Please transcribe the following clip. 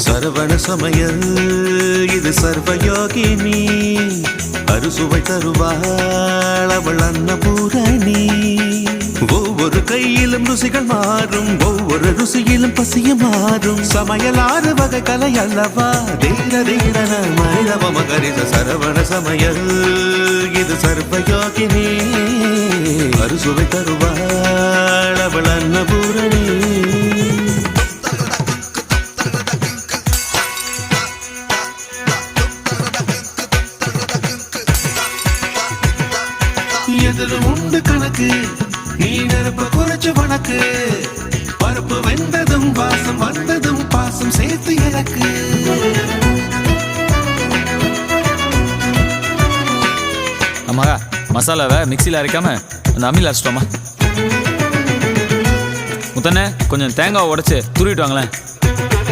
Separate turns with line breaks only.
சரவண சமையல் இது சர்வயோகினி அறுசுவை தருவாள் அவள் அன்னபூரணி. ஒவ்வொரு கையிலும் ருசிகள் மாறும், ஒவ்வொரு ருசியிலும் பசியும் மாறும். சமையல் 6 வகை கலை அல்லவா, தீர தீரன மனிதவ மகரித சரவண சமையல் இது சர்வயோகினி அறுசுவை தருவாள் அவள் அன்னபூரணி. எதில் உண்டு கணக்கு, நீ நெருப்ப குறைச்சு வணக்கு. பருப்பு வெந்ததும் வாசம் வந்ததும் பாசம் சேர்த்து எனக்கு.
ஆமாக்கா, மசாலாவை மிக்சியில் அரைக்காம அந்த அம்மியில் அரைச்சிட்டோமா. முத்தண்ணே கொஞ்சம் தேங்காவை உடைச்சு துருவிட்டு வாங்களேன்.